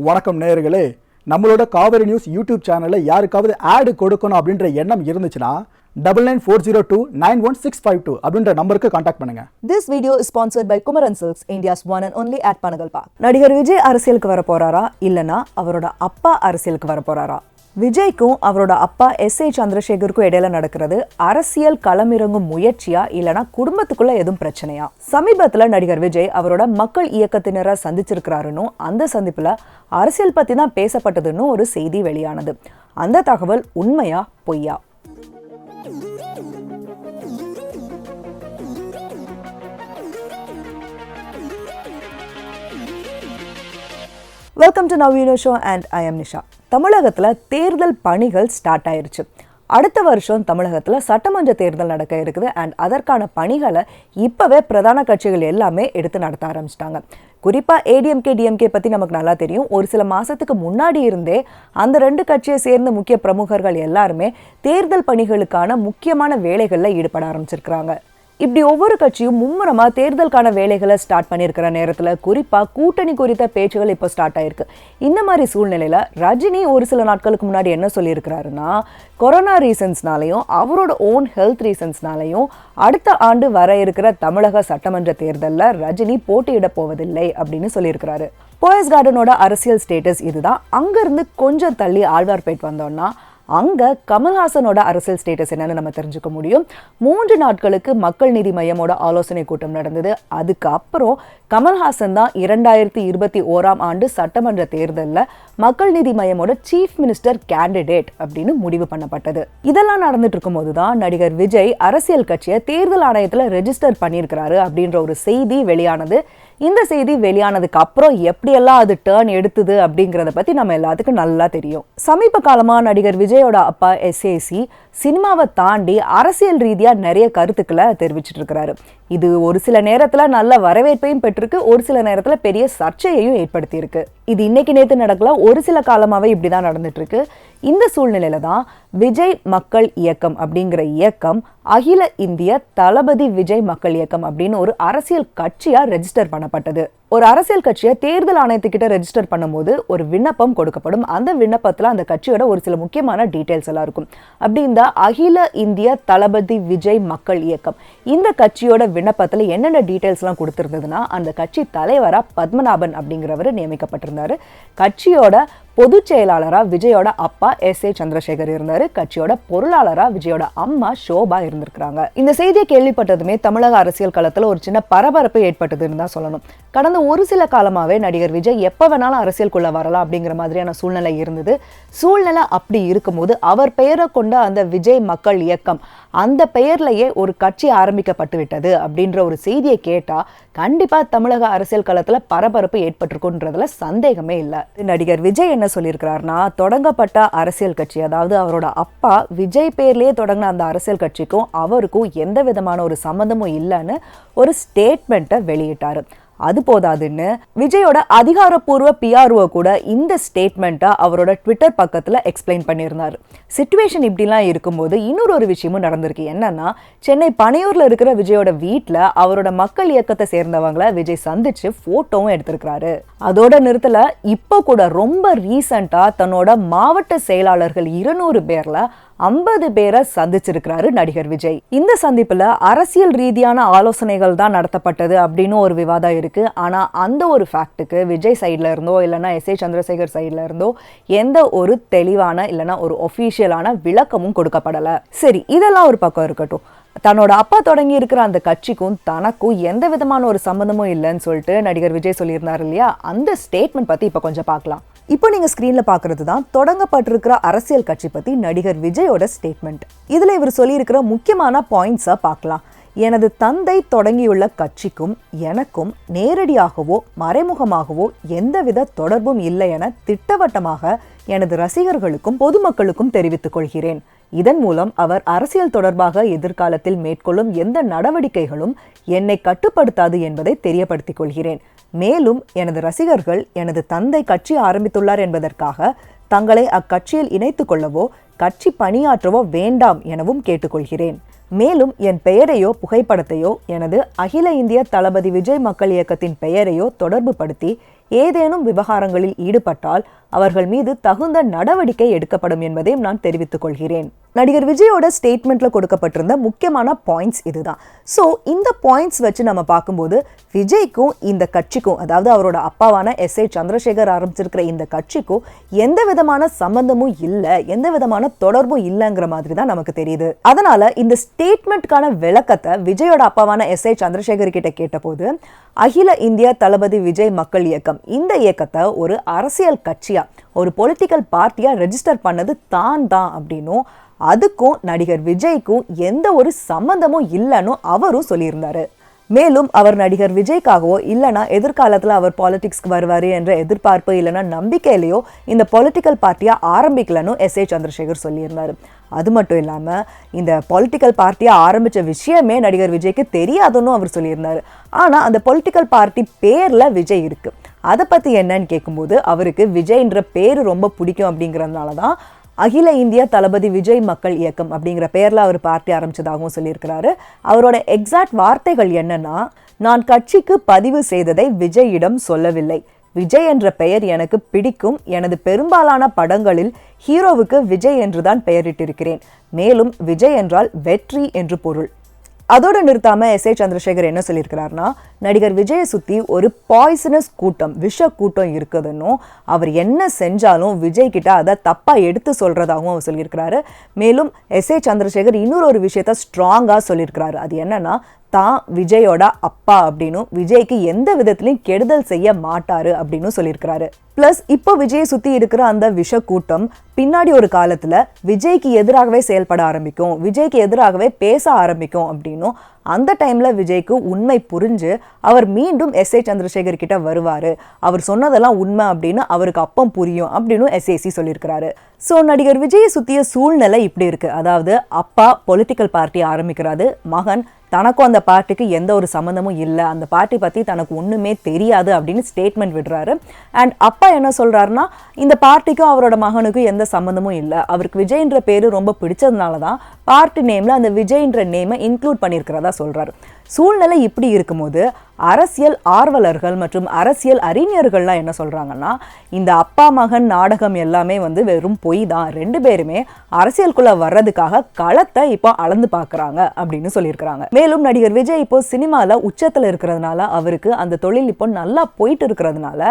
வணக்கம் நேயர்களே, நம்மளோட காவேரி நியூஸ் யூடியூப் சேனலில் யாருக்காவது ஆடு கொடுக்கணும் அப்படின்ற எண்ணம் இருந்துச்சுன்னா 9940291652 அப்படின்ற நம்பருக்கு கான்டாக்ட் பண்ணுங்க. This video is sponsored by Kumaran Silks, India's one and only at Panagal Park. நடிகர் விஜய் அரசியலுக்கு வர போறாரா இல்லனா அவரோட அப்பா அரசியலுக்கு வர போறாரா? விஜய்க்கும் அவரோட அப்பா S.A. சந்திரசேகருக்கும் இடையில நடக்கிறது அரசியல் களமிறங்கும் முயற்சியா இல்லனா குடும்பத்துக்குள்ள எதுவும் பிரச்சனையா? சமீபத்துல நடிகர் விஜய் அவரோட மக்கள் இயக்கத்தினரை சந்திச்சிருக்கிறாருன்னு அந்த சந்திப்புல அரசியல் பத்தி தான் பேசப்பட்டதுன்னு ஒரு செய்தி வெளியானது. அந்த தகவல் உண்மையா பொய்யா? Welcome to now you know show and I am Nisha. தமிழகத்தில் தேர்தல் பணிகள் ஸ்டார்ட் ஆயிருச்சு. அடுத்த வருஷம் தமிழகத்தில் சட்டமன்ற தேர்தல் நடக்க இருக்குது அண்ட் அதற்கான பணிகளை இப்போவே பிரதான கட்சிகள் எல்லாமே எடுத்து நடத்த ஆரம்பிச்சிட்டாங்க. குறிப்பாக ஏடிஎம்கே டிஎம்கே பற்றி நமக்கு நல்லா தெரியும். ஒரு சில மாதத்துக்கு முன்னாடி இருந்தே அந்த ரெண்டு கட்சியை சேர்ந்த முக்கிய பிரமுகர்கள் எல்லாருமே தேர்தல் பணிகளுக்கான முக்கியமான வேலைகளில் ஈடுபட ஆரம்பிச்சிருக்கிறாங்க. இப்படி ஒவ்வொரு கட்சியும் மும்முரமா தேர்தலுக்கான வேலைகளை ஸ்டார்ட் பண்ணியிருக்கிற நேரத்தில் குறிப்பாக கூட்டணி குறித்த பேச்சுகள் இப்போ ஸ்டார்ட் ஆயிருக்கு. இந்த மாதிரி சூழ்நிலையில் ரஜினி ஒரு சில நாட்களுக்கு முன்னாடி என்ன சொல்லியிருக்கிறாருன்னா, கொரோனா ரீசன்ஸ்னாலையும் அவரோட ஓன் ஹெல்த் ரீசன்ஸ்னாலையும் அடுத்த ஆண்டு வர இருக்கிற தமிழக சட்டமன்ற தேர்தலில் ரஜினி போட்டியிட போவதில்லை அப்படின்னு சொல்லியிருக்கிறாரு. போயஸ் கார்டனோட அரசியல் ஸ்டேட்டஸ் இதுதான். அங்கேருந்து கொஞ்சம் தள்ளி ஆழ்வார்பேட் வந்தோம்னா அங்கே கமல்ஹாசனோட அரசியல் ஸ்டேட்டஸ் என்னன்னு நம்ம தெரிஞ்சுக்க முடியும். 3 நாட்களுக்கு மக்கள் நீதி மையமோட ஆலோசனை கூட்டம் நடந்தது. அதுக்கப்புறம் கமல்ஹாசன் தான் 2021 ஆண்டு சட்டமன்ற தேர்தலில் மக்கள் நீதி மையமோட சீஃப் மினிஸ்டர் கேண்டிடேட் அப்படின்னு முடிவு பண்ணப்பட்டது. இதெல்லாம் நடந்துட்டு இருக்கும் போது தான் நடிகர் விஜய் அரசியல் கட்சியை தேர்தல் ஆணையத்தில் ரெஜிஸ்டர் பண்ணியிருக்கிறாரு அப்படின்ற ஒரு செய்தி வெளியானது. இந்த செய்தி வெளியானதுக்கு அப்புறம் எப்படியெல்லாம் அது டேர்ன் எடுத்துது அப்படிங்கிறத பற்றி நம்ம எல்லாத்துக்கும் நல்லா தெரியும். சமீப காலமாக நடிகர் விஜயோட அப்பா S.A.C. சினிமாவை தாண்டி அரசியல் ரீதியாக நிறைய கருத்துக்களை தெரிவிச்சிட்டு இருக்கிறாரு. இது ஒரு சில நேரத்தில் நல்ல வரவேற்பையும் பெற்றிருக்கு, ஒரு சில நேரத்தில் பெரிய சர்ச்சையையும் ஏற்படுத்தியிருக்கு. இது இன்னைக்கு நேற்று நடக்கல, ஒரு சில காலமாகவே இப்படி தான் நடந்துட்டு இருக்கு. இந்த சூழ்நிலையில தான் விஜய் மக்கள் இயக்கம் அப்படிங்கிற இயக்கம் அகில இந்திய தளபதி விஜய் மக்கள் இயக்கம் அப்படின்னு ஒரு அரசியல் கட்சியா ரெஜிஸ்டர் பண்ணப்பட்டது. ஒரு அரசியல் கட்சியை தேர்தல் ஆணையத்துக்கிட்ட ரெஜிஸ்டர் பண்ணும்போது ஒரு விண்ணப்பம் கொடுக்கப்படும். அந்த விண்ணப்பத்தில் அந்த கட்சியோட ஒரு சில முக்கியமான டீட்டெயில்ஸ் எல்லாம் இருக்கும். அப்படி இந்த அகில இந்திய தளபதி விஜய் மக்கள் இயக்கம் இந்த கட்சியோட விண்ணப்பத்தில் என்னென்ன டீட்டெயில்ஸ்லாம் கொடுத்துருந்ததுன்னா, அந்த கட்சி தலைவராக பத்மநாபன் அப்படிங்கிறவர் நியமிக்கப்பட்டிருந்தாரு. கட்சியோட பொதுச் செயலாளராக விஜயோட அப்பா S.A. சந்திரசேகர் இருந்தாரு. கட்சியோட பொருளாளராக விஜயோட அம்மா ஷோபா இருந்திருக்கிறாங்க. இந்த செய்தியை கேள்விப்பட்டதுமே தமிழக அரசியல் களத்தில் ஒரு சின்ன பரபரப்பு ஏற்பட்டதுன்னு தான் சொல்லணும். கடந்த ஒரு சில காலமாகவே நடிகர் விஜய் எப்போ வேணாலும் அரசியலுக்குள்ள வரலாம் அப்படிங்கிற மாதிரியான சூழ்நிலை இருந்தது. சூழ்நிலை அப்படி இருக்கும்போது அவர் பெயரை கொண்ட அந்த விஜய் மக்கள் இயக்கம் அந்த பெயர்லேயே ஒரு கட்சி ஆரம்பிக்கப்பட்டு விட்டது அப்படின்ற ஒரு செய்தியை கேட்டால் கண்டிப்பாக தமிழக அரசியல் களத்தில் பரபரப்பு ஏற்பட்டிருக்குன்றதுல சந்தேகமே இல்லை. நடிகர் விஜய் என்ன சொல்லியிருக்கிறாருன்னா, தொடங்கப்பட்ட அரசியல் கட்சி, அதாவது அவரோட அப்பா விஜய் பேர்லேயே தொடங்கின அந்த அரசியல் கட்சிக்கும் அவருக்கும் எந்த விதமான ஒரு சம்மந்தமும் இல்லைன்னு ஒரு ஸ்டேட்மெண்ட்டை வெளியிட்டாரு. அது போதாதுன்னு விஜயோட அதிகாரப்பூர்வ PRO கூட இந்த ஸ்டேட்மெண்ட்டை அவரோட ட்விட்டர் பக்கத்தில் எக்ஸ்பிளைன் பண்ணியிருந்தார். சிச்சுவேஷன் இப்படிலாம் இருக்கும்போது இன்னொரு விஷயமும் நடந்திருக்கு. என்னன்னா, சென்னை பனையூரில் இருக்கிற விஜயோட வீட்டில் அவரோட மக்கள் இயக்கத்தை சேர்ந்தவங்களை விஜய் சந்திச்சு ஃபோட்டோவும் எடுத்திருக்கிறாரு. அதோட நிறுத்தல, இப்போ கூட ரொம்ப ரீசண்டாக தன்னோட மாவட்ட செயலாளர்கள் 200 பேரில் 50 பேரை சந்திச்சிருக்கிறாரு நடிகர் விஜய். இந்த சந்திப்புல அரசியல் ரீதியான ஆலோசனைகள் தான் நடத்தப்பட்டது அப்படின்னு ஒரு விவாதம் இருக்கு. ஆனா அந்த ஒரு ஃபேக்டுக்கு விஜய் சைட்ல இருந்தோ இல்லைன்னா S.A. சந்திரசேகர் சைட்ல இருந்தோ எந்த ஒரு தெளிவான இல்லைன்னா ஒரு ஒஃபிஷியலான விளக்கமும் கொடுக்கப்படல. சரி, இதெல்லாம் ஒரு பக்கம் இருக்கட்டும். தன்னோட அப்பா தொடங்கி இருக்கிற அந்த கட்சிக்கும் தனக்கும் எந்த விதமான ஒரு சம்பந்தமும் இல்லைன்னு சொல்லிட்டு நடிகர் விஜய் சொல்லியிருந்தாரு இல்லையா, அந்த ஸ்டேட்மெண்ட் பத்தி இப்போ கொஞ்சம் பார்க்கலாம். இப்போ நீங்க ஸ்கிரீன்ல பாக்குறது தான் தொடங்கப்பட்டிருக்கிற அரசியல் கட்சி பத்தி நடிகர் விஜயோட ஸ்டேட்மெண்ட். இதுல இவர் சொல்லியிருக்கிற முக்கியமான பாயிண்ட்ஸை பார்க்கலாம். எனது தந்தை தொடங்கியுள்ள கட்சிக்கும் எனக்கும் நேரடியாகவோ மறைமுகமாகவோ எந்தவித தொடர்பும் இல்லை என திட்டவட்டமாக எனது ரசிகர்களுக்கும் பொதுமக்களுக்கும் தெரிவித்துக் கொள்கிறேன். இதன் மூலம் அவர் அரசியல் தொடர்பாக எதிர்காலத்தில் மேற்கொள்ளும் எந்த நடவடிக்கைகளும் என்னை கட்டுப்படுத்தாது என்பதை தெரியப்படுத்திக் கொள்கிறேன். மேலும் எனது ரசிகர்கள் எனது தந்தை கட்சி ஆரம்பித்துள்ளார் என்பதற்காக தங்களை அக்கட்சியில் இணைத்துக் கொள்ளவோ கட்சி பணியாற்றவோ வேண்டாம் எனவும் கேட்டுக்கொள்கிறேன். மேலும் என் பெயரையோ புகைப்படத்தையோ எனது அகில இந்திய தளபதி விஜய் மக்கள் இயக்கத்தின் பெயரையோ தொடர்பு படுத்தி ஏதேனும் விவகாரங்களில் ஈடுபட்டால் அவர்கள் மீது தகுந்த நடவடிக்கை எடுக்கப்படும் என்பதையும் நான் தெரிவித்துக் கொள்கிறேன். நடிகர் விஜயோட ஸ்டேட்மெண்ட்ல கொடுக்கப்பட்டிருந்த முக்கியமான பாயிண்ட்ஸ் இதுதான். ஸோ இந்த பாயிண்ட்ஸ் வச்சு நம்ம பார்க்கும்போது விஜய்க்கும் இந்த கட்சிக்கும், அதாவது அவரோட அப்பாவான எஸ்.ஏ. சந்திரசேகர் ஆரம்பிச்சிருக்கிற இந்த கட்சிக்கும் எந்த விதமான சம்பந்தமும் இல்லை, எந்த விதமான தொடர்பும் இல்லைங்கிற மாதிரி தான் நமக்கு தெரியுது. அதனால இந்த ஸ்டேட்மெண்ட்கான விளக்கத்தை விஜயோட அப்பாவான எஸ்.ஏ. சந்திரசேகர் கிட்ட கேட்டபோது, அகில இந்திய தளபதி விஜய் மக்கள் இயக்கம் இந்த இயக்கத்தை ஒரு அரசியல் கட்சியா, ஒரு பொலிட்டிக்கல் பார்ட்டியா ரெஜிஸ்டர் பண்ணது தான் அப்படின்னும், அதுக்கும் நடிகர் விஜய்க்கும் எந்த ஒரு சம்பந்தமும் இல்லைன்னு அவரும் சொல்லியிருந்தாரு. மேலும் அவர் நடிகர் விஜய்க்காகவோ இல்லைனா எதிர்காலத்தில் அவர் பாலிடிக்ஸ்க்கு வருவார் என்ற எதிர்பார்ப்பு இல்லைனா நம்பிக்கையிலையோ இந்த பொலிட்டிக்கல் பார்ட்டியை ஆரம்பிக்கலன்னு எஸ்.ஏ. சந்திரசேகர் சொல்லியிருந்தார். அது மட்டும் இல்லாமல் இந்த பொலிட்டிக்கல் பார்ட்டியை ஆரம்பித்த விஷயமே நடிகர் விஜய்க்கு தெரியாதுன்னு அவர் சொல்லியிருந்தார். ஆனால் அந்த பொலிட்டிக்கல் பார்ட்டி பேரில் விஜய் இருக்குது. அதை பற்றி என்னன்னு கேட்கும்போது அவருக்கு விஜய்ன்ற பேர் ரொம்ப பிடிக்கும் அப்படிங்கிறதுனால தான் அகில இந்திய தளபதி விஜய் மக்கள் இயக்கம் அப்படிங்கிற பேரில் அவர் பார்ட்டி ஆரம்பிச்சதாகவும் சொல்லியிருக்கிறாரு. அவரோட எக்ஸாக்ட் வார்த்தைகள் என்னன்னா, நான் கட்சிக்கு பதிவு செய்ததை விஜயிடம் சொல்லவில்லை. விஜய் என்ற பெயர் எனக்கு பிடிக்கும். எனது பெரும்பாலான படங்களில் ஹீரோவுக்கு விஜய் என்றுதான் பெயரிட்டிருக்கிறேன். மேலும் விஜய் என்றால் வெற்றி என்று பொருள். அதோடு நிறுத்தாம எஸ்.ஏ. சந்திரசேகர் என்ன சொல்லியிருக்கிறாருன்னா, நடிகர் விஜயை சுற்றி ஒரு பாய்சனஸ் கூட்டம், விஷ கூட்டம் இருக்குதுன்னும், அவர் என்ன செஞ்சாலும் விஜய் கிட்ட அதை தப்பாக எடுத்து சொல்கிறதாகவும் அவர் சொல்லியிருக்கிறாரு. மேலும் எஸ்.ஏ. சந்திரசேகர் இன்னொரு விஷயத்த ஸ்ட்ராங்காக சொல்லியிருக்கிறாரு. அது என்னன்னா, தான் விஜயோட அப்பா அப்படின்னும் விஜய்க்கு எந்த விதத்திலையும் கெடுதல் செய்ய மாட்டாரு அப்படின்னு சொல்லியிருக்கிறாரு. பிளஸ் இப்போ விஜயை சுற்றி இருக்கிற அந்த விஷ கூட்டம் பின்னாடி ஒரு காலத்தில் விஜய்க்கு எதிராகவே செயல்பட ஆரம்பிக்கும், விஜய்க்கு எதிராகவே பேச ஆரம்பிக்கும் அப்படின்னும், அந்த டைமில் விஜய்க்கு உண்மை புரிஞ்சு அவர் மீண்டும் எஸ்.ஏ. சந்திரசேகர் கிட்ட வருவார், அவர் சொன்னதெல்லாம் உண்மை அப்படின்னு அவருக்கு அப்பம் புரியும் அப்படின்னு எஸ்ஏசி சொல்லியிருக்கிறாரு. ஸோ நடிகர் விஜயை சுற்றிய சூழ்நிலை இப்படி இருக்குது. அதாவது அப்பா பொலிட்டிக்கல் பார்ட்டி ஆரம்பிக்கிறாரு, மகன் தனக்கும் அந்த பார்ட்டிக்கு எந்த ஒரு சம்மந்தமும் இல்லை, அந்த பார்ட்டி பற்றி தனக்கு ஒன்றுமே தெரியாது அப்படின்னு ஸ்டேட்மெண்ட் விடுறாரு. அண்ட் அப்பா என்ன சொல்கிறாருன்னா, இந்த பார்ட்டிக்கும் அவரோட மகனுக்கும் எந்த சம்மந்தமும் இல்லை, அவருக்கு விஜய்ன்ற பேர் ரொம்ப பிடிச்சதுனால தான் பார்ட்டி நேமில் அந்த விஜய்ன்ற நேமை இன்க்ளூட் பண்ணியிருக்கிறதா சொல்கிறாரு. சூழ்நிலை இப்படி இருக்கும்போது அரசியல் ஆர்வலர்கள் மற்றும் அரசியல் அறிஞர்கள்லாம் என்ன சொல்கிறாங்கன்னா, இந்த அப்பா மகன் நாடகம் எல்லாமே வெறும் பொய் தான், ரெண்டு பேருமே அரசியலுக்குள்ளே வர்றதுக்காக களத்தை இப்போ அளந்து பார்க்குறாங்க அப்படின்னு சொல்லியிருக்கிறாங்க. மேலும் நடிகர் விஜய் இப்போ சினிமாவில் உச்சத்தில் இருக்கிறதுனால, அவருக்கு அந்த தொழில் இப்போ நல்லா போயிட்டு இருக்கிறதுனால,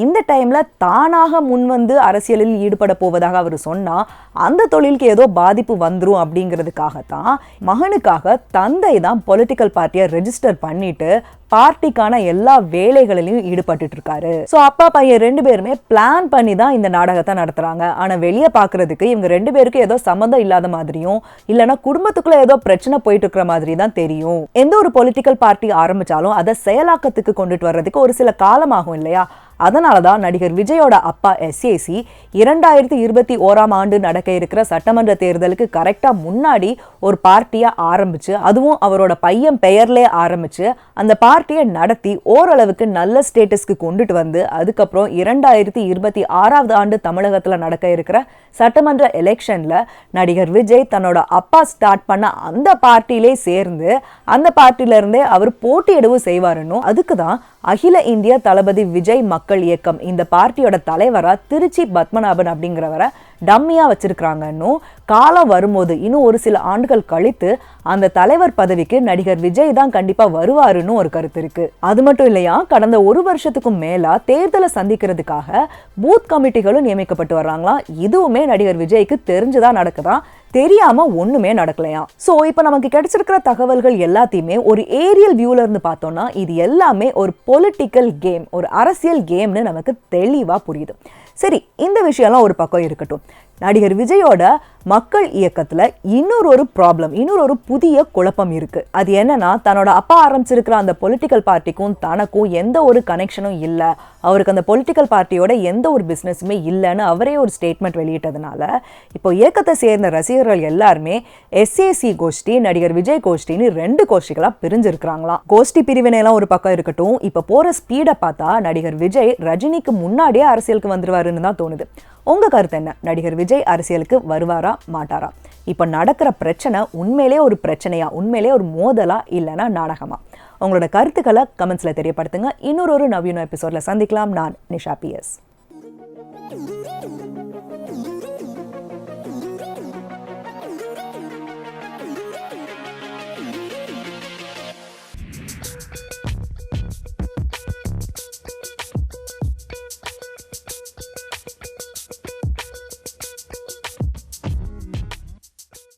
இந்த டைமில் தானாக முன்வந்து அரசியலில் ஈடுபட போவதாக அவர் சொன்னால் அந்த தொழிலுக்கு ஏதோ பாதிப்பு வந்துடும் அப்படிங்கிறதுக்காகத்தான் மகனுக்காக தந்தை தான் பொலிட்டிக்கல் பார்ட்டியை ரெஜிஸ்டர் பண்ணிட்டு பார்ட்டிக்கான எல்லா வேலைகளிலையும் ஈடுபட்டு இருக்காரு. ஸோ அப்பா பையன் ரெண்டு பேருமே பிளான் பண்ணி தான் இந்த நாடகத்தை நடத்துறாங்க. ஆனால் வெளியே பார்க்கறதுக்கு இவங்க ரெண்டு பேருக்கு ஏதோ சம்மந்தம் இல்லாத மாதிரியும் இல்லைன்னா குடும்பத்துக்குள்ள ஏதோ பிரச்சனை போயிட்டு இருக்கிற மாதிரி தான் தெரியும். எந்த ஒரு பொலிட்டிக்கல் பார்ட்டி ஆரம்பிச்சாலும் அதை செயலாக்கத்துக்கு கொண்டுட்டு வர்றதுக்கு ஒரு சில காலமாகும் இல்லையா? அதனால தான் நடிகர் விஜயோட அப்பா எஸ்ஏசி 2021 நடக்க இருக்கிற சட்டமன்ற தேர்தலுக்கு கரெக்டாக முன்னாடி ஒரு பார்ட்டியை ஆரம்பிச்சு, அதுவும் அவரோட பையன் பெயர்லே ஆரம்பிச்சு அந்த பார்ட்டியை நடத்தி ஓரளவுக்கு நல்ல ஸ்டேட்டஸ்க்கு கொண்டுட்டு வந்து, அதுக்கப்புறம் 2026 தமிழகத்தில் நடக்க இருக்கிற சட்டமன்ற எலெக்ஷன்ல நடிகர் விஜய் தன்னோட அப்பா ஸ்டார்ட் பண்ண அந்த பார்ட்டியிலே சேர்ந்து அந்த பார்ட்டியிலிருந்தே அவர் போட்டியிடவும் செய்வாருன்னு, அதுக்கு தான் அகில இந்திய தளபதி விஜய் மக்கள் இயக்கம் இந்த பார்ட்டியோட தலைவரா திருச்சி பத்மநாபன் அப்படிங்கிறவரை டம்மியா வச்சிருக்கிறாங்கன்னு, காலம் வரும்போது இன்னும் ஒரு சில ஆண்டுகள் கழித்து அந்த தலைவர் பதவிக்கு நடிகர் விஜய் தான் கண்டிப்பா வருவாருன்னு ஒரு கருத்து இருக்கு. அது மட்டும் இல்லையா, கடந்த ஒரு வருஷத்துக்கும் மேலா தேர்தலை சந்திக்கிறதுக்காக பூத் கமிட்டிகளும் நியமிக்கப்பட்டு வர்றாங்களாம். இதுவுமே நடிகர் விஜய்க்கு தெரிஞ்சுதான் நடக்குதான், தெரியாம ஒண்ணுமே நடக்கலையாம். சோ இப்ப நமக்கு கிடைச்சிருக்கிற தகவல்கள் எல்லாத்தையுமே ஒரு ஏரியல் வியூல இருந்து பார்த்தோம்னா இது எல்லாமே ஒரு பொலிட்டிக்கல் கேம், ஒரு அரசியல் கேம்னு நமக்கு தெளிவா புரியுது. சரி, இந்த விஷயம்லாம் ஒரு பக்கம் இருக்கட்டும். நடிகர் விஜயோட மக்கள் இயக்கத்துல இன்னொரு ப்ராப்ளம், இன்னொரு புதிய குழப்பம் இருக்கு. அது என்னன்னா, தன்னோட அப்பா ஆரம்பிச்சிருக்கிற அந்த பொலிட்டிக்கல் பார்ட்டிக்கும் தனக்கும் எந்த ஒரு கனெக்ஷனும் இல்லை, அவருக்கு அந்த பொலிட்டிக்கல் பார்ட்டியோட எந்த ஒரு பிஸ்னஸுமே இல்லைன்னு அவரே ஒரு ஸ்டேட்மெண்ட் வெளியிட்டதுனால இப்போ இயக்கத்தை சேர்ந்த ரசிகர்கள் எல்லாருமே எஸ்ஏசி கோஷ்டி, நடிகர் விஜய் கோஷ்டின்னு 2 கோஷ்டிகளா பிரிஞ்சிருக்கிறாங்களாம். கோஷ்டி பிரிவினையெல்லாம் ஒரு பக்கம் இருக்கட்டும், இப்போ போற ஸ்பீடை பார்த்தா நடிகர் விஜய் ரஜினிக்கு முன்னாடியே அரசியலுக்கு வந்துருவாருன்னு தான் தோணுது. உங்க கருத்து என்ன? நடிகர் விஜய் அரசியலுக்கு வருவாரா மாட்டாரா? இப்ப நடக்கிற பிரச்சனை உண்மையிலே ஒரு பிரச்சனையா, உண்மையிலே ஒரு மோதலா, இல்லைன்னா நாடகமா? உங்களோட கருத்துக்களை கமெண்ட்ஸ்ல தெரியப்படுத்துங்க. இன்னொரு நவீன எபிசோட்ல சந்திக்கலாம். நான் நிஷா PS.